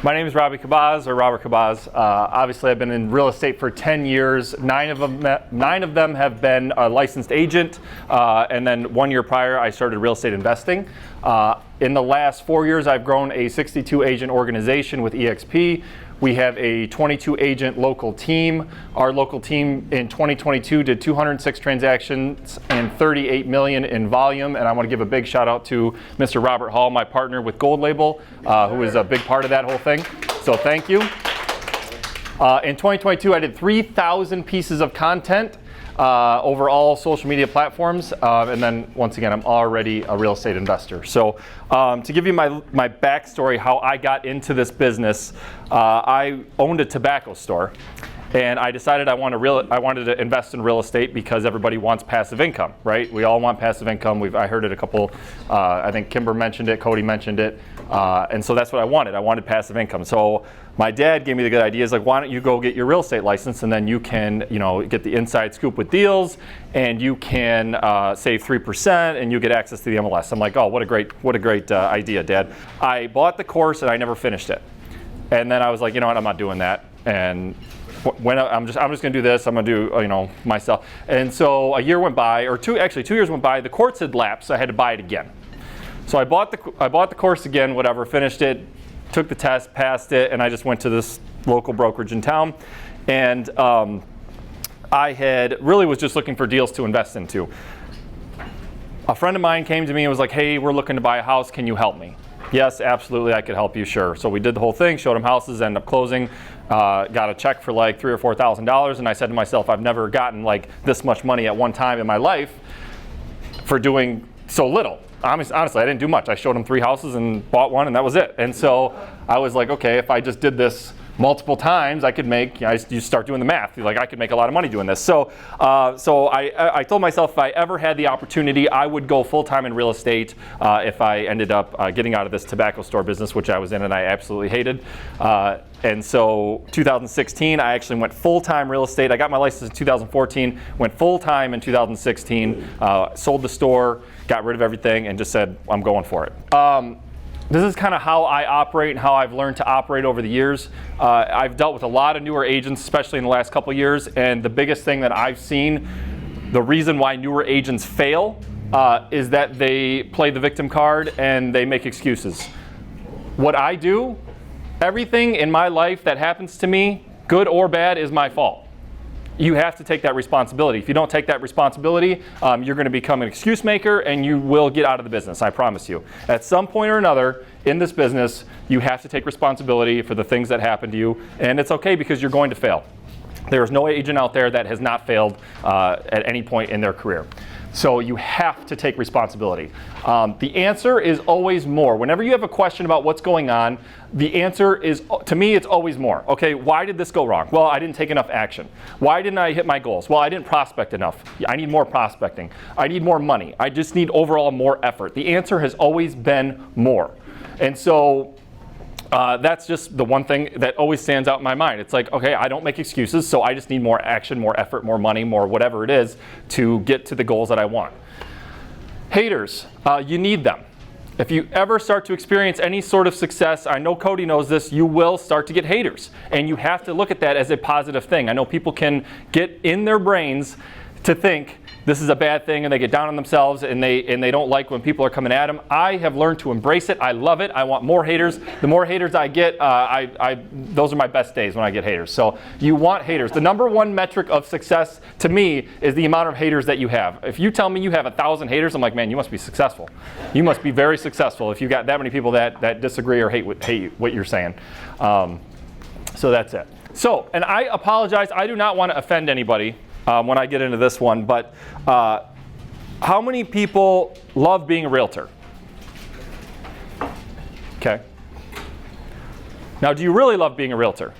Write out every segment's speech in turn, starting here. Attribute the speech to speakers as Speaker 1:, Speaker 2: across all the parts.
Speaker 1: My name is Robert Khabbaz. Obviously, I've been in real estate for 10 years. Nine of them have been a licensed agent, and then 1 year prior, I started real estate investing. In the last 4 years, I've grown a 62 agent organization with EXP. We have a 22 agent local team. Our local team in 2022 did 206 transactions and 38 million in volume. And I want to give a big shout out to Mr. Robert Hall, my partner with Gold Label, who is a big part of that whole thing. So thank you. In 2022, I did 3,000 pieces of content over all social media platforms, and then once again, I'm already a real estate investor. So to give you my backstory, how I got into this business, I owned a tobacco store, and I decided I wanted to invest in real estate because everybody wants passive income, right? We all want passive income. I heard it a couple, I think Kimber mentioned it, Cody mentioned it, and so that's what I wanted. I wanted passive income. So my dad gave me the good idea. He's like, why don't you go get your real estate license, and then you can, get the inside scoop with deals, and you can save 3%, and you get access to the MLS. I'm like, oh, what a great idea, Dad. I bought the course, and I never finished it. And then I was like, you know what, I'm not doing that. And when I'm just going to do this. I'm going to do myself. And so a year went by, or 2 years went by. The course had lapsed, so I had to buy it again. So I bought the course again, whatever, finished it. Took the test, passed it, and I just went to this local brokerage in town. And I was just looking for deals to invest into. A friend of mine came to me and was like, hey, we're looking to buy a house. Can you help me? Yes, absolutely, I could help you, sure. So we did the whole thing, showed him houses, ended up closing, got a check for like $3,000 or $4,000, and I said to myself, I've never gotten like this much money at one time in my life for doing so little. Honestly, I didn't do much. I showed him 3 houses and bought one, and that was it. And so I was like, okay, if I just did this multiple times, I could make, you start doing the math. Like, I could make a lot of money doing this. So I told myself if I ever had the opportunity, I would go full-time in real estate if I ended up getting out of this tobacco store business, which I was in and I absolutely hated. And so 2016, I actually went full-time real estate. I got my license in 2014, went full-time in 2016, sold the store, got rid of everything, and just said, I'm going for it. This is kind of how I operate and how I've learned to operate over the years. I've dealt with a lot of newer agents, especially in the last couple of years, and the biggest thing that I've seen, the reason why newer agents fail is that they play the victim card and they make excuses. What I do, everything in my life that happens to me, good or bad, is my fault. You have to take that responsibility. If you don't take that responsibility, you're going to become an excuse maker and you will get out of the business, I promise you. At some point or another in this business, you have to take responsibility for the things that happen to you, and it's okay because you're going to fail. There is no agent out there that has not failed at any point in their career. So you have to take responsibility. The answer is always more. Whenever you have a question about what's going on, the answer is, to me, it's always more. Okay, why did this go wrong? Well, I didn't take enough action. Why didn't I hit my goals? Well, I didn't prospect enough. I need more prospecting. I need more money. I just need overall more effort. The answer has always been more. And so that's just the one thing that always stands out in my mind. It's like, okay, I don't make excuses, so I just need more action, more effort, more money, more whatever it is to get to the goals that I want. Haters, you need them. If you ever start to experience any sort of success, I know Cody knows this, you will start to get haters. And you have to look at that as a positive thing. I know people can get in their brains to think this is a bad thing and they get down on themselves and they don't like when people are coming at them. I have learned to embrace it. I love it. I want more haters. The more haters I get, those are my best days when I get haters. So you want haters. The number one metric of success to me is the amount of haters that you have. If you tell me you have 1,000 haters, I'm like, man, you must be successful. You must be very successful if you got that many people that disagree or hate what you're saying. So that's it. So, and I apologize. I do not want to offend anybody when I get into this one, but how many people love being a realtor? Okay. Now, do you really love being a realtor?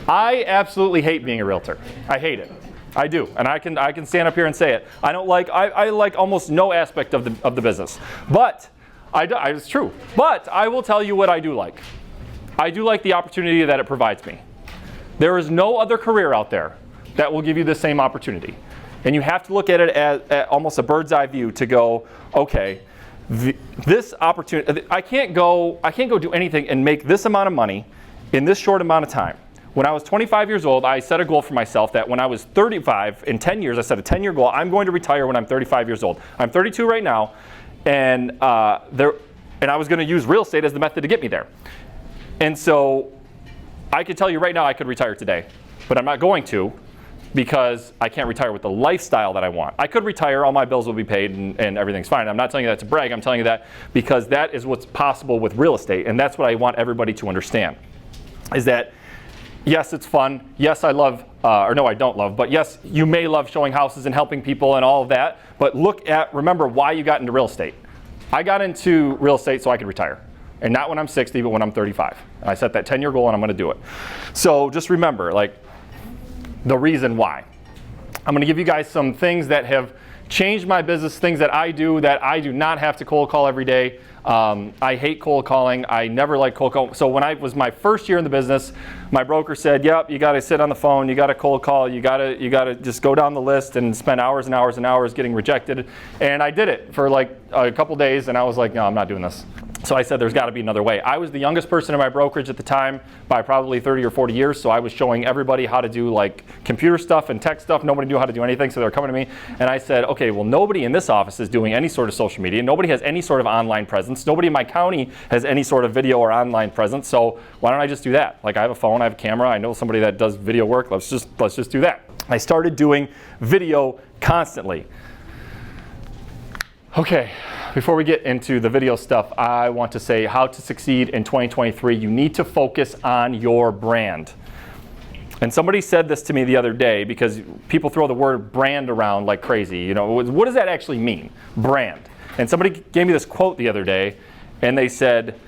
Speaker 1: I absolutely hate being a realtor. I hate it. I do, and I can stand up here and say it. I don't like. I like almost no aspect of the business, but it's true. But I will tell you what I do like. I do like the opportunity that it provides me. There is no other career out there that will give you the same opportunity. And you have to look at it as almost a bird's eye view to go, okay, this opportunity, I can't go do anything and make this amount of money in this short amount of time. When I was 25 years old, I set a goal for myself that when I was 35, in 10 years, I set a 10-year goal, I'm going to retire when I'm 35 years old. I'm 32 right now, and I was going to use real estate as the method to get me there. And so I could tell you right now I could retire today, but I'm not going to, because I can't retire with the lifestyle that I want. I could retire, all my bills will be paid, and everything's fine. I'm not telling you that to brag, I'm telling you that because that is what's possible with real estate, and that's what I want everybody to understand, is that yes, it's fun. Yes, I love, or no, I don't love, but yes, you may love showing houses and helping people and all of that, but remember why you got into real estate. I got into real estate so I could retire. And not when I'm 60, but when I'm 35. And I set that 10-year goal and I'm gonna do it. So just remember, like, the reason why. I'm gonna give you guys some things that have changed my business, things that I do not have to cold call every day. I hate cold calling. I never liked cold calling. So when I was my first year in the business, my broker said, yep, you gotta sit on the phone, you gotta cold call, you gotta just go down the list and spend hours and hours and hours getting rejected. And I did it for like a couple days and I was like, no, I'm not doing this. So I said there's gotta be another way. I was the youngest person in my brokerage at the time by probably 30 or 40 years, so I was showing everybody how to do like computer stuff and tech stuff. Nobody knew how to do anything, so they were coming to me. And I said, okay, well, nobody in this office is doing any sort of social media. Nobody has any sort of online presence. Nobody in my county has any sort of video or online presence, so why don't I just do that? Like, I have a phone, I have a camera, I know somebody that does video work, let's just do that. I started doing video constantly. Okay, before we get into the video stuff, I want to say how to succeed in 2023. You need to focus on your brand. And somebody said this to me the other day, because people throw the word brand around like crazy. You know, what does that actually mean, brand? And somebody gave me this quote the other day, and they said,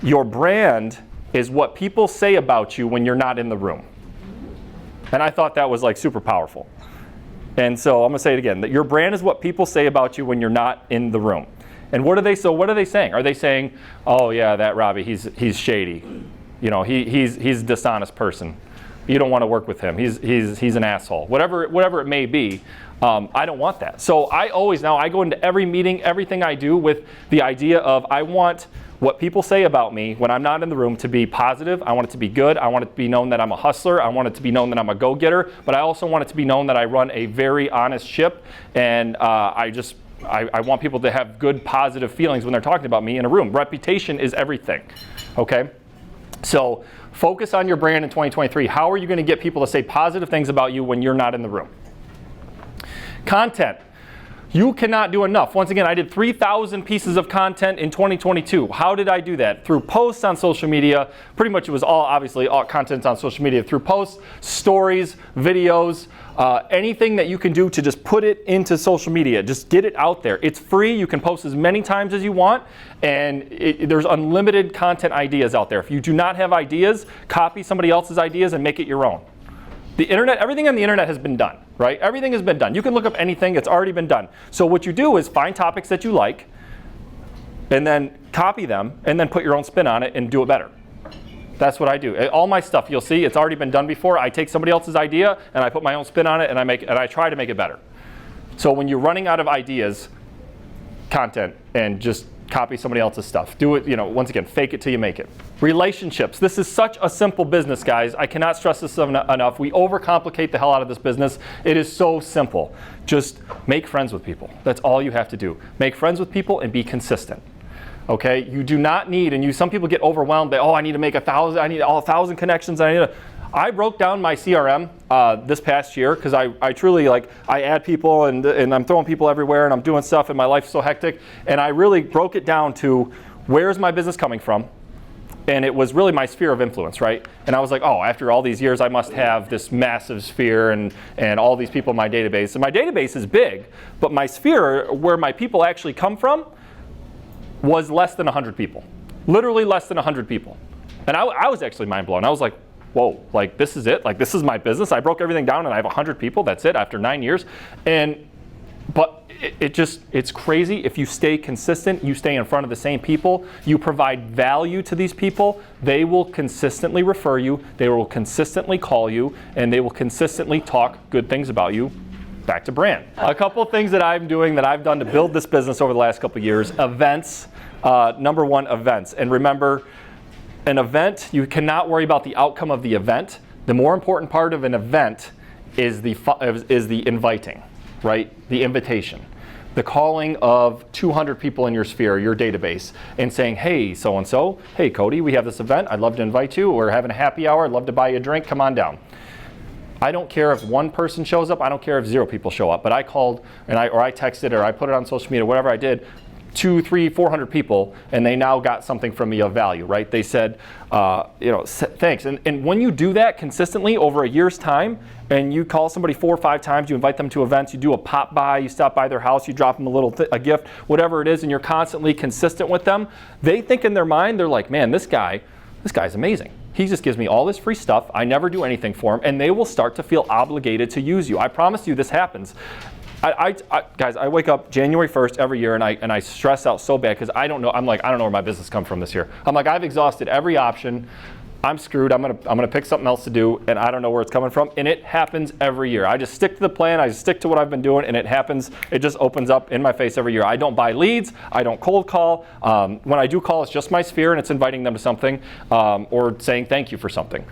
Speaker 1: your brand is what people say about you when you're not in the room. And I thought that was like super powerful. And so I'm gonna say it again, that your brand is what people say about you when you're not in the room. And what are they saying? Are they saying, oh yeah, that Robbie, he's shady. You know, he's a dishonest person. You don't want to work with him. He's an asshole. Whatever it may be, I don't want that. So I go into every meeting, everything I do with the idea of I want what people say about me when I'm not in the room to be positive. I want it to be good. I want it to be known that I'm a hustler. I want it to be known that I'm a go-getter. But I also want it to be known that I run a very honest ship. And I want people to have good, positive feelings when they're talking about me in a room. Reputation is everything, okay? So focus on your brand in 2023. How are you gonna get people to say positive things about you when you're not in the room? Content. You cannot do enough. Once again, I did 3,000 pieces of content in 2022. How did I do that? Through posts on social media. Pretty much it was obviously all content on social media. Through posts, stories, videos, anything that you can do to just put it into social media. Just get it out there. It's free. You can post as many times as you want. And there's unlimited content ideas out there. If you do not have ideas, copy somebody else's ideas and make it your own. The internet, everything on the internet has been done, right? Everything has been done. You can look up anything, it's already been done. So what you do is find topics that you like, and then copy them, and then put your own spin on it and do it better. That's what I do. All my stuff, you'll see, it's already been done before. I take somebody else's idea, and I put my own spin on it, and I try to make it better. So when you're running out of ideas, content, and just copy somebody else's stuff. Do it, once again, fake it till you make it. Relationships. This is such a simple business, guys. I cannot stress this enough. We overcomplicate the hell out of this business. It is so simple. Just make friends with people. That's all you have to do. Make friends with people and be consistent. Okay? You do not need, some people get overwhelmed by, I need to make 1,000, I need all 1,000 connections, I broke down my CRM this past year because I truly I add people and I'm throwing people everywhere and I'm doing stuff and my life's so hectic, and I really broke it down to where's my business coming from, and it was really my sphere of influence, right? And I was like, after all these years I must have this massive sphere and all these people in my database, and my database is big, but my sphere where my people actually come from was less than 100 people, literally less than 100 people, and I was actually mind blown. I was like, whoa, this is it? This is my business? I broke everything down and I have 100 people, that's it, after 9 years. But it's crazy. If you stay consistent, you stay in front of the same people, you provide value to these people, they will consistently refer you, they will consistently call you, and they will consistently talk good things about you back to brand. A couple things that I'm doing that I've done to build this business over the last couple of years. Events, number one, events. And remember, an event, you cannot worry about the outcome of the event. The more important part of an event is the inviting, right? The invitation. The calling of 200 people in your sphere, your database, and saying, hey, so-and-so, hey, Cody, we have this event. I'd love to invite you. We're having a happy hour. I'd love to buy you a drink. Come on down. I don't care if one person shows up. I don't care if 0 people show up. But I called, or I texted, or I put it on social media, whatever I did, 200, 300, 400 people, and they now got something from me of value, right? They said, thanks. And when you do that consistently over a year's time, and you call somebody 4 or 5 times, you invite them to events, you do a pop by, you stop by their house, you drop them a gift, whatever it is, and you're constantly consistent with them, they think in their mind, they're like, man, this guy's amazing. He just gives me all this free stuff. I never do anything for him, and they will start to feel obligated to use you. I promise you this happens. Guys, I wake up January 1st every year and I stress out so bad because I don't know. I'm like, I don't know where my business comes from this year. I'm like, I've exhausted every option. I'm screwed. I'm gonna pick something else to do, and I don't know where it's coming from. And it happens every year. I just stick to the plan. I just stick to what I've been doing, and it happens. It just opens up in my face every year. I don't buy leads. I don't cold call. When I do call, it's just my sphere, and it's inviting them to something or saying thank you for something.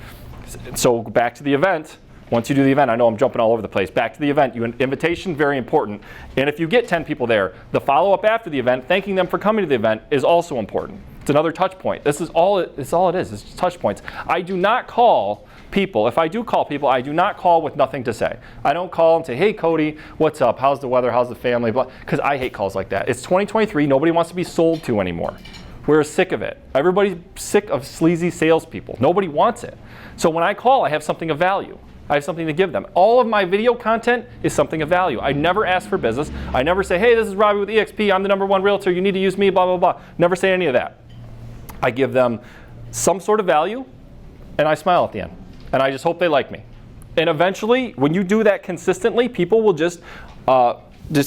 Speaker 1: So back to the event. Once you do the event, I know I'm jumping all over the place. Back to the event, invitation, very important. And if you get 10 people there, the follow-up after the event, thanking them for coming to the event is also important. It's another touch point. This is all it is. It's touch points. I do not call people. If I do call people, I do not call with nothing to say. I don't call and say, hey, Cody, what's up? How's the weather? How's the family? Because I hate calls like that. It's 2023. Nobody wants to be sold to anymore. We're sick of it. Everybody's sick of sleazy salespeople. Nobody wants it. So when I call, I have something of value. I have something to give them. All of my video content is something of value. I never ask for business. I never say, hey, this is Robbie with EXP. I'm the #1 realtor. You need to use me, blah, blah, blah. Never say any of that. I give them some sort of value, and I smile at the end. And I just hope they like me. And eventually, when you do that consistently, people will just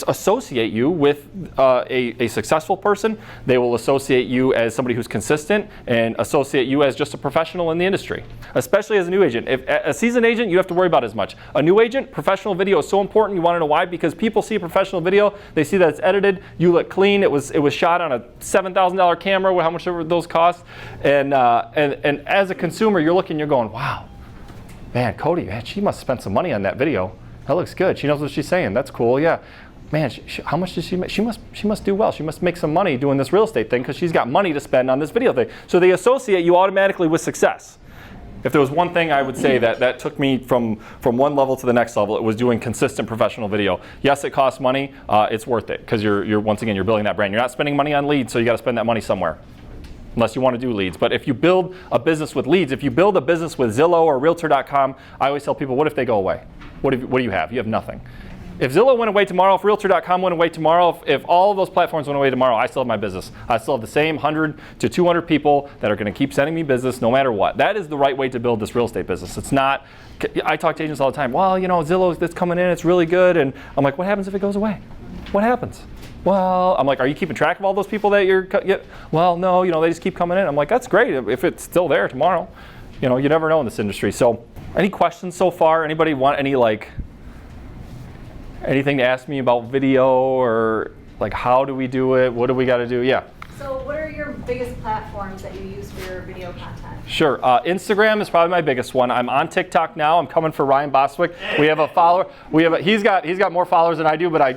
Speaker 1: associate you with a successful person. They will associate you as somebody who's consistent and associate you as just a professional in the industry, especially as a new agent. If a seasoned agent, you have to worry about as much. A new agent, professional video is so important. You want to know why? Because people see a professional video, they see that it's edited, you look clean, it was shot on a $7,000 camera, how much ever those cost, and as a consumer, you're looking, you're going, wow, man, Cody, man, she must have spent some money on that video. That looks good. She knows what she's saying. That's cool. Yeah. Man, how much does she make? She must do well. She must make some money doing this real estate thing because she's got money to spend on this video thing. So they associate you automatically with success. If there was one thing I would say that took me from one level to the next level, it was doing consistent professional video. Yes, it costs money. It's worth it because you're once again, you're building that brand. You're not spending money on leads, so you got to spend that money somewhere. Unless you want to do leads. But if you build a business with leads, if you build a business with Zillow or Realtor.com, I always tell people, what if they go away? What do you have? You have nothing. If Zillow went away tomorrow, if Realtor.com went away tomorrow, if all of those platforms went away tomorrow, I still have my business. I still have the same 100 to 200 people that are going to keep sending me business no matter what. That is the right way to build this real estate business. It's not, I talk to agents all the time, well, Zillow that's coming in, it's really good. And I'm like, what happens if it goes away? What happens? Well, I'm like, are you keeping track of all those people that well, no, they just keep coming in. I'm like, that's great if it's still there tomorrow. You never know in this industry. So any questions so far? Anybody want anything to ask me about video or like how do we do it? What do we got to do? Yeah.
Speaker 2: So what are your biggest platforms that you use for your video content?
Speaker 1: Sure. Instagram is probably my biggest one. I'm on TikTok now. I'm coming for Ryan Boswick. We have a follower. He's got more followers than I do, but I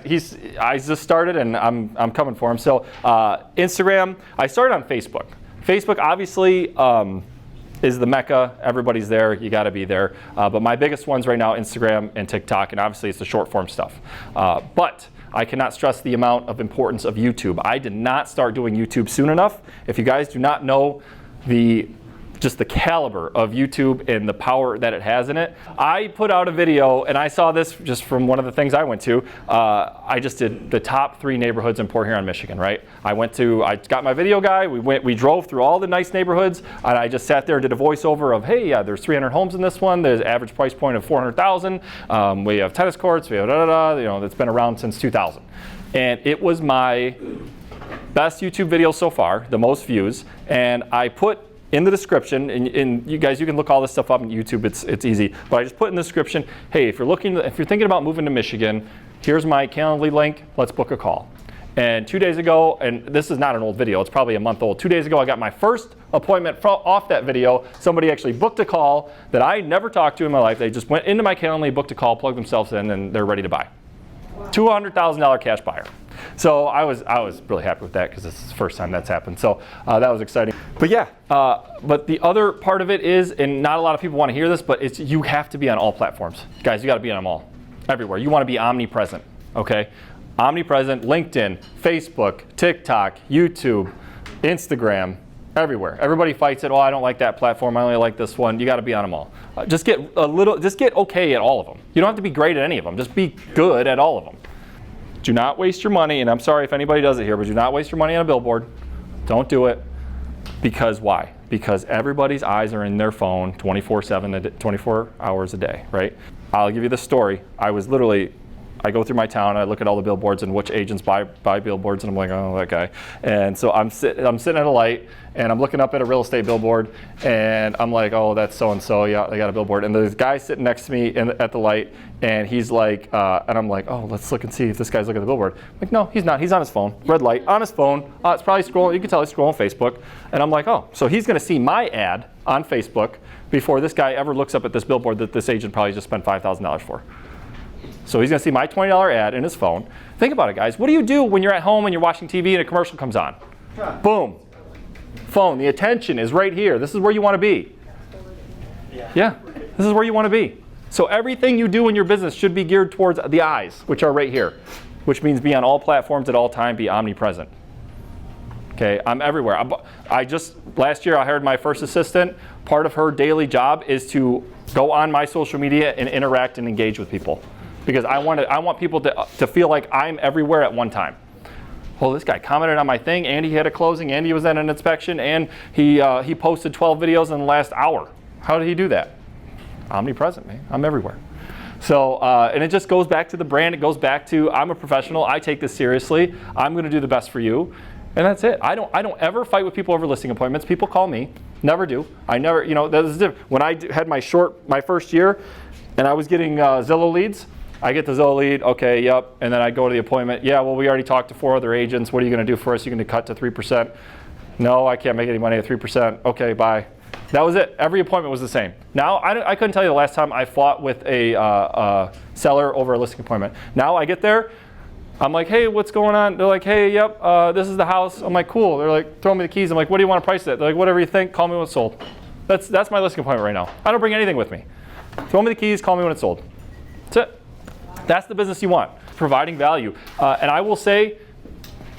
Speaker 1: just started and I'm coming for him. So Instagram. I started on Facebook. Facebook obviously is the mecca. Everybody's there. You got to be there. But my biggest ones right now, Instagram and TikTok, and obviously it's the short form stuff. But I cannot stress the amount of importance of YouTube. I did not start doing YouTube soon enough. If you guys do not know just the caliber of YouTube and the power that it has in it. I put out a video, and I saw this just from one of the things I went to. I just did the top 3 neighborhoods in Port Huron, Michigan, right? I got my video guy, we drove through all the nice neighborhoods, and I just sat there and did a voiceover of, hey, there's 300 homes in this one, there's an average price point of $400,000, we have tennis courts, we have that's been around since 2000. And it was my best YouTube video so far, the most views, and I put in the description, and you guys, you can look all this stuff up on YouTube. It's easy. But I just put in the description, hey, if you're thinking about moving to Michigan, here's my Calendly link. Let's book a call. And 2 days ago, and this is not an old video, it's probably a month old. 2 days ago, I got my first appointment off that video. Somebody actually booked a call that I never talked to in my life. They just went into my Calendly, booked a call, plugged themselves in, and they're ready to buy. Wow. $200,000 cash buyer. So I was really happy with that because this is the first time that's happened. So that was exciting. But yeah, but the other part of it is, and not a lot of people want to hear this, but it's you have to be on all platforms. Guys, you got to be on them all, everywhere. You want to be omnipresent, okay? Omnipresent, LinkedIn, Facebook, TikTok, YouTube, Instagram, everywhere. Everybody fights it. Oh, I don't like that platform. I only like this one. You got to be on them all. Just get okay at all of them. You don't have to be great at any of them. Just be good at all of them. Do not waste your money, and I'm sorry if anybody does it here, but do not waste your money on a billboard. Don't do it. Because why? Because everybody's eyes are in their phone 24/7, 24 hours a day, right? I'll give you the story. I go through my town, I look at all the billboards and which agents buy billboards, and I'm like, oh, that guy. And so I'm sitting at a light, and I'm looking up at a real estate billboard, and I'm like, oh, that's so-and-so, yeah, they got a billboard. And there's a guy sitting next to me at the light, and he's like, and I'm like, oh, let's look and see if this guy's looking at the billboard. I'm like, no, he's not. He's on his phone, red light, on his phone. It's probably scrolling. You can tell he's scrolling Facebook. And I'm like, oh, so he's going to see my ad on Facebook before this guy ever looks up at this billboard that this agent probably just spent $5,000 for. So he's going to see my $20 ad in his phone. Think about it, guys. What do you do when you're at home and you're watching TV and a commercial comes on? Boom. Phone. The attention is right here. This is where you want to be. Yeah. This is where you want to be. So everything you do in your business should be geared towards the eyes, which are right here, which means be on all platforms at all time, be omnipresent. Okay, I'm everywhere. Last year I hired my first assistant. Part of her daily job is to go on my social media and interact and engage with people. Because I want people to feel like I'm everywhere at one time. Oh, this guy commented on my thing, and he had a closing, and he was at an inspection, and he posted 12 videos in the last hour. How did he do that? Omnipresent, man. I'm everywhere. So, and it just goes back to the brand. It goes back to I'm a professional. I take this seriously. I'm going to do the best for you, and that's it. I don't ever fight with people over listing appointments. People call me. Never do. I never. That is different. When I had my first year, and I was getting Zillow leads. I get the Zillow lead, okay, yep, and then I go to the appointment. Yeah, well, we already talked to 4 other agents. What are you going to do for us? You're going to cut to 3%. No, I can't make any money at 3%. Okay, bye. That was it. Every appointment was the same. Now, I couldn't tell you the last time I fought with a seller over a listing appointment. Now I get there, I'm like, hey, what's going on? They're like, hey, yep, this is the house. I'm like, cool. They're like, throw me the keys. I'm like, what do you want to price it? They're like, whatever you think, call me when it's sold. That's my listing appointment right now. I don't bring anything with me. Throw me the keys, call me when it's sold. That's it. That's the business you want, providing value. And I will say,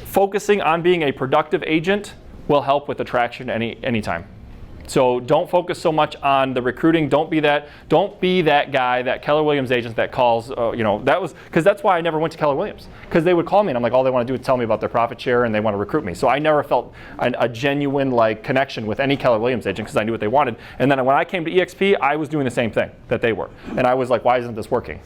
Speaker 1: focusing on being a productive agent will help with attraction anytime. So don't focus so much on the recruiting. Don't be that guy, that Keller Williams agent that calls. Because that's why I never went to Keller Williams, because they would call me and I'm like, all they want to do is tell me about their profit share and they want to recruit me. So I never felt a genuine connection with any Keller Williams agent because I knew what they wanted. And then when I came to EXP, I was doing the same thing that they were, and I was like, why isn't this working?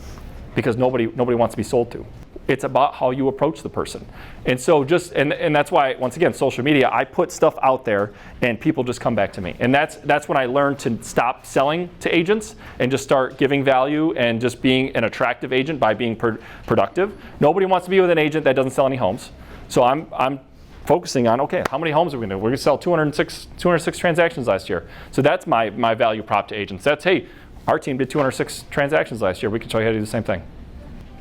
Speaker 1: Because nobody wants to be sold to. It's about how you approach the person. And so and that's why, once again, social media, I put stuff out there and people just come back to me. And that's when I learned to stop selling to agents and just start giving value and just being an attractive agent by being productive. Nobody wants to be with an agent that doesn't sell any homes. So I'm focusing on, okay, how many homes are we going to do? We're going to sell 206 transactions last year. So that's my value prop to agents. That's, hey, our team did 206 transactions last year. We can show you how to do the same thing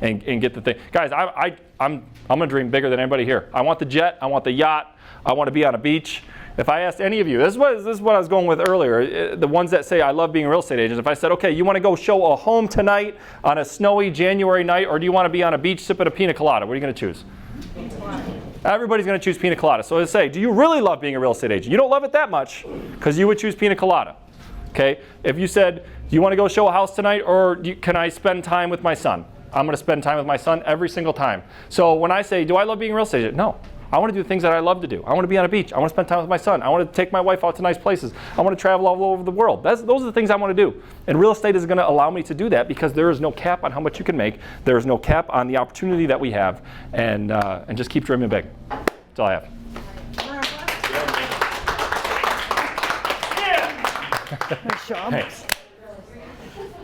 Speaker 1: and get the thing. Guys, I'm going to dream bigger than anybody here. I want the jet. I want the yacht. I want to be on a beach. If I asked any of you, this is what I was going with earlier, the ones that say I love being a real estate agent. If I said, okay, you want to go show a home tonight on a snowy January night, or do you want to be on a beach sipping a pina colada? What are you going to choose? Everybody's going to choose pina colada. So I say, do you really love being a real estate agent? You don't love it that much because you would choose pina colada. Okay? If you said, do you want to go show a house tonight, or can I spend time with my son? I'm going to spend time with my son every single time. So when I say, do I love being a real estate agent? No. I want to do things that I love to do. I want to be on a beach. I want to spend time with my son. I want to take my wife out to nice places. I want to travel all over the world. Those are the things I want to do. And real estate is going to allow me to do that because there is no cap on how much you can make. There is no cap on the opportunity that we have. And just keep dreaming big. That's all I have.
Speaker 3: Nice job.
Speaker 1: Thanks.